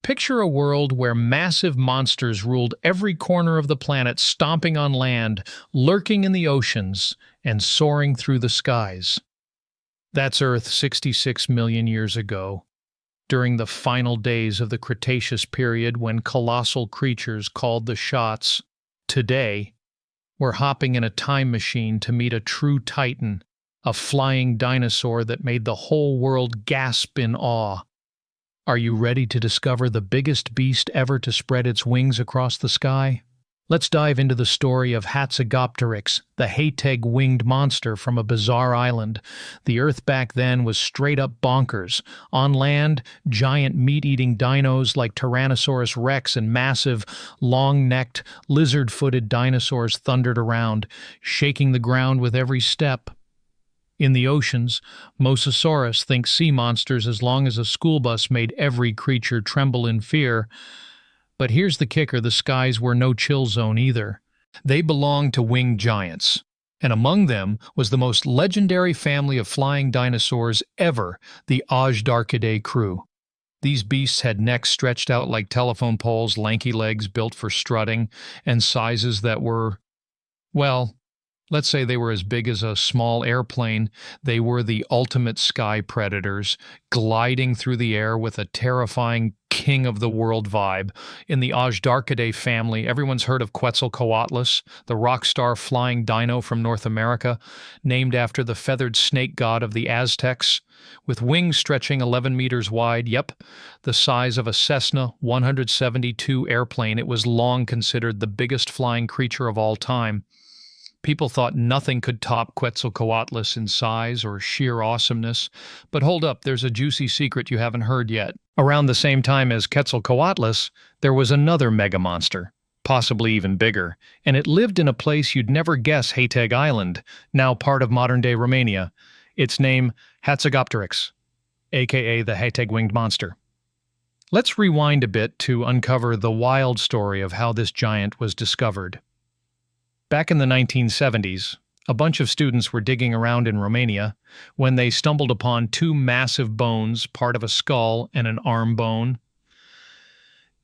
Picture a world where massive monsters ruled every corner of the planet, stomping on land, lurking in the oceans, and soaring through the skies. That's Earth 66 million years ago, during the final days of the Cretaceous period when colossal creatures called the shots. Today, we're hopping in a time machine to meet a true titan, a flying dinosaur that made the whole world gasp in awe. Are you ready to discover the biggest beast ever to spread its wings across the sky? Let's dive into the story of Hatzegopteryx, the Hateg winged monster from a bizarre island. The Earth back then was straight up bonkers. On land, giant meat-eating dinos like Tyrannosaurus rex and massive, long-necked, lizard-footed dinosaurs thundered around, shaking the ground with every step. In the oceans, Mosasaurus thinks sea monsters as long as a school bus made every creature tremble in fear. But here's the kicker, the skies were no chill zone either. They belonged to winged giants, and among them was the most legendary family of flying dinosaurs ever, the Ozark crew. These beasts had necks stretched out like telephone poles, lanky legs built for strutting, and sizes that were, well, let's say they were as big as a small airplane. They were the ultimate sky predators, gliding through the air with a terrifying king-of-the-world vibe. In the Ozarkidae family, everyone's heard of Quetzalcoatlus, the rock star flying dino from North America, named after the feathered snake god of the Aztecs. With wings stretching 11 meters wide, the size of a Cessna 172 airplane, it was long considered the biggest flying creature of all time. People thought nothing could top Quetzalcoatlus in size or sheer awesomeness. But hold up, there's a juicy secret you haven't heard yet. Around the same time as Quetzalcoatlus, there was another mega monster, possibly even bigger, and it lived in a place you'd never guess, Hateg Island, now part of modern-day Romania. Its name, Hatzegopteryx, aka the Hateg winged monster. Let's rewind a bit to uncover the wild story of how this giant was discovered. Back in the 1970s, a bunch of students were digging around in Romania when they stumbled upon two massive bones, part of a skull and an arm bone.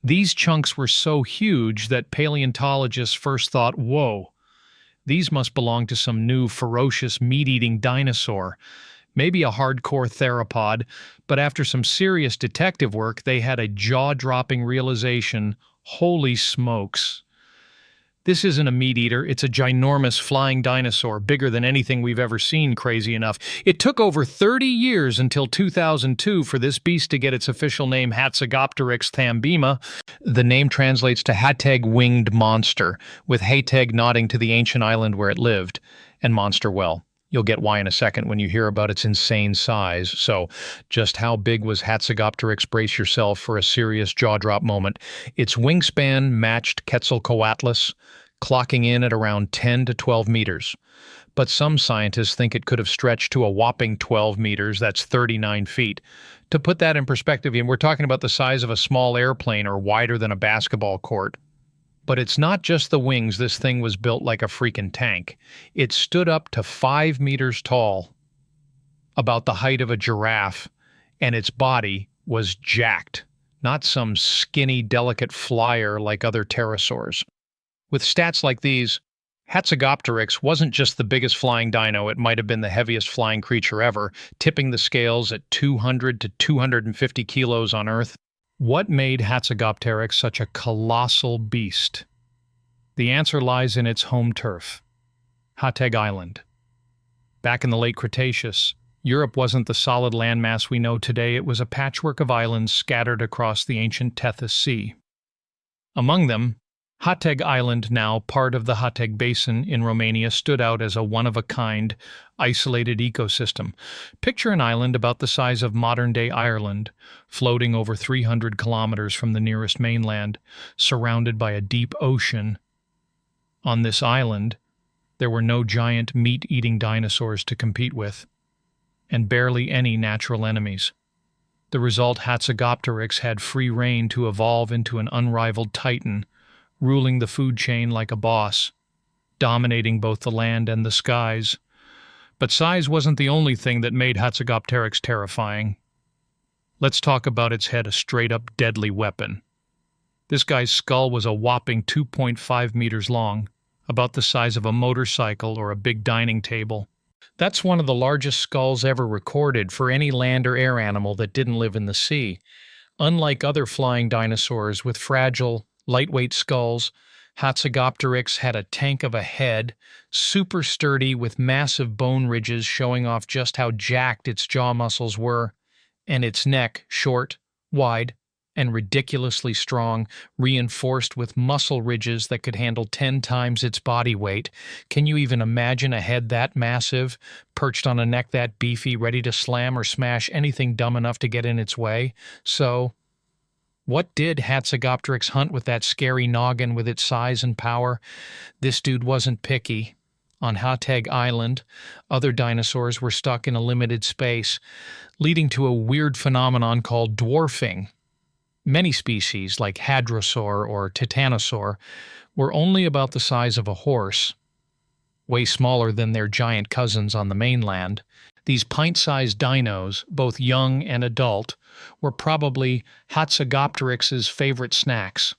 These chunks were so huge that paleontologists first thought, whoa, these must belong to some new ferocious meat-eating dinosaur, maybe a hardcore theropod, but after some serious detective work, they had a jaw-dropping realization, holy smokes. This isn't a meat-eater, it's a ginormous flying dinosaur, bigger than anything we've ever seen, crazy enough. It took over 30 years until 2002 for this beast to get its official name, Hatzegopteryx thambema. The name translates to Hateg winged monster, with Hateg nodding to the ancient island where it lived, and monster, well, you'll get why in a second when you hear about its insane size. So, just how big was Hatzegopteryx? Brace yourself for a serious jaw-drop moment. Its wingspan matched Quetzalcoatlus, clocking in at around 10 to 12 meters. But some scientists think it could have stretched to a whopping 12 meters, that's 39 feet. To put that in perspective, we're talking about the size of a small airplane or wider than a basketball court. But it's not just the wings, this thing was built like a freaking tank. It stood up to 5 meters tall, about the height of a giraffe, and its body was jacked, not some skinny, delicate flyer like other pterosaurs. With stats like these, Hatzegopteryx wasn't just the biggest flying dino, it might have been the heaviest flying creature ever, tipping the scales at 200 to 250 kilos on Earth. What made Hatzegopteryx such a colossal beast? The answer lies in its home turf, Hateg Island. Back in the late Cretaceous, Europe wasn't the solid landmass we know today, it was a patchwork of islands scattered across the ancient Tethys Sea. Among them, Hateg Island, now part of the Hateg Basin in Romania, stood out as a one-of-a-kind, isolated ecosystem. Picture an island about the size of modern-day Ireland, floating over 300 kilometers from the nearest mainland, surrounded by a deep ocean. On this island, there were no giant meat-eating dinosaurs to compete with, and barely any natural enemies. The result, Hatzegopteryx had free rein to evolve into an unrivaled titan, ruling the food chain like a boss, dominating both the land and the skies. But size wasn't the only thing that made Hatzegopteryx terrifying. Let's talk about its head, a straight-up deadly weapon. This guy's skull was a whopping 2.5 meters long, about the size of a motorcycle or a big dining table. That's one of the largest skulls ever recorded for any land or air animal that didn't live in the sea. Unlike other flying dinosaurs with fragile, lightweight skulls, Hatzegopteryx had a tank of a head, super sturdy with massive bone ridges showing off just how jacked its jaw muscles were, and its neck short, wide, and ridiculously strong, reinforced with muscle ridges that could handle 10 times its body weight. Can you even imagine a head that massive, perched on a neck that beefy, ready to slam or smash anything dumb enough to get in its way? So, what did Hatzegopteryx hunt with that scary noggin with its size and power? This dude wasn't picky. On Hateg Island, other dinosaurs were stuck in a limited space, leading to a weird phenomenon called dwarfing. Many species, like Hadrosaur or Titanosaur, were only about the size of a horse, way smaller than their giant cousins on the mainland. These pint-sized dinos, both young and adult, were probably Hatzegopteryx's favorite snacks.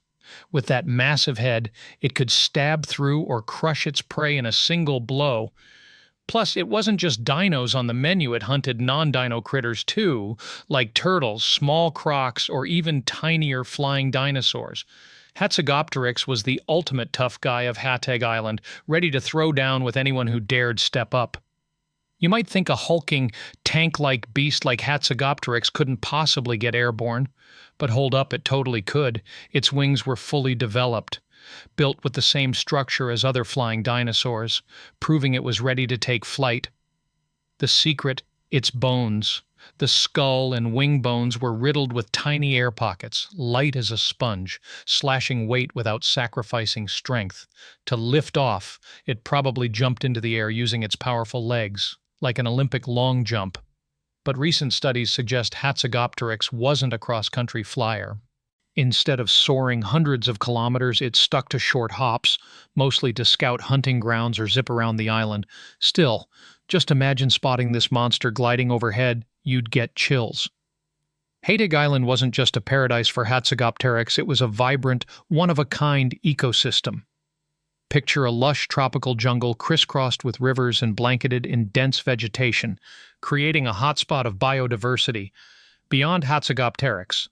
With that massive head, it could stab through or crush its prey in a single blow. Plus, it wasn't just dinos on the menu, it hunted non-dino critters too, like turtles, small crocs, or even tinier flying dinosaurs. Hatzegopteryx was the ultimate tough guy of Hateg Island, ready to throw down with anyone who dared step up. You might think a hulking, tank-like beast like Hatzegopteryx couldn't possibly get airborne, but hold up, it totally could. Its wings were fully developed, built with the same structure as other flying dinosaurs, proving it was ready to take flight. The secret, its bones. The skull and wing bones were riddled with tiny air pockets, light as a sponge, slashing weight without sacrificing strength. To lift off, it probably jumped into the air using its powerful legs, like an Olympic long jump. But recent studies suggest Hatzegopteryx wasn't a cross-country flyer. Instead of soaring hundreds of kilometers, it stuck to short hops, mostly to scout hunting grounds or zip around the island. Still, just imagine spotting this monster gliding overhead, you'd get chills. Hateg Island wasn't just a paradise for Hatzegopteryx, it was a vibrant, one-of-a-kind ecosystem. Picture a lush tropical jungle crisscrossed with rivers and blanketed in dense vegetation, creating a hotspot of biodiversity. Beyond Hatzegopteryx,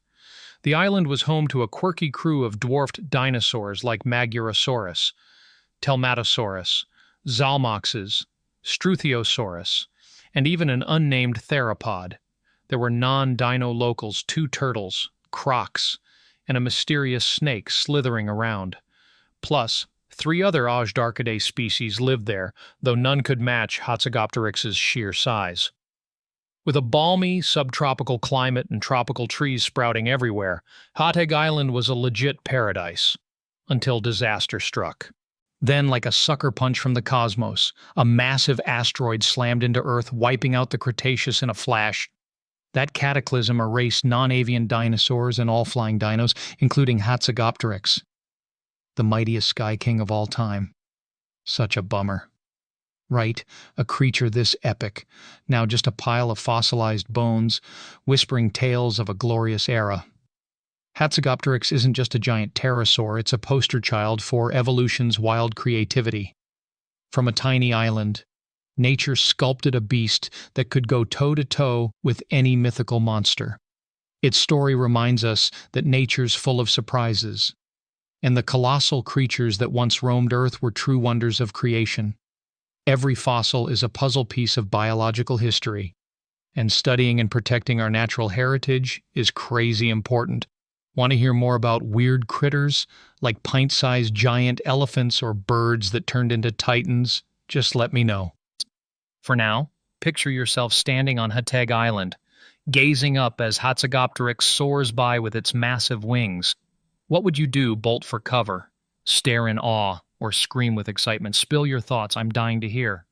the island was home to a quirky crew of dwarfed dinosaurs like Magurosaurus, Telmatosaurus, Zalmoxes, Struthiosaurus, and even an unnamed theropod. There were non-dino locals, 2 turtles, crocs, and a mysterious snake slithering around. Plus, 3 other Ozarkidae species lived there, though none could match Hatzegopteryx's sheer size. With a balmy, subtropical climate and tropical trees sprouting everywhere, Hateg Island was a legit paradise, until disaster struck. Then, like a sucker punch from the cosmos, a massive asteroid slammed into Earth, wiping out the Cretaceous in a flash. That cataclysm erased non-avian dinosaurs and all flying dinos, including Hatzegopteryx, the mightiest sky king of all time. Such a bummer. Right, a creature this epic, now just a pile of fossilized bones, whispering tales of a glorious era. Hatzegopteryx isn't just a giant pterosaur, it's a poster child for evolution's wild creativity. From a tiny island, nature sculpted a beast that could go toe-to-toe with any mythical monster. Its story reminds us that nature's full of surprises, and the colossal creatures that once roamed Earth were true wonders of creation. Every fossil is a puzzle piece of biological history, and studying and protecting our natural heritage is crazy important. Want to hear more about weird critters, like pint-sized giant elephants or birds that turned into titans? Just let me know. For now, picture yourself standing on Hateg Island, gazing up as Hatzegopteryx soars by with its massive wings. What would you do? Bolt for cover, stare in awe, or scream with excitement? Spill your thoughts, I'm dying to hear.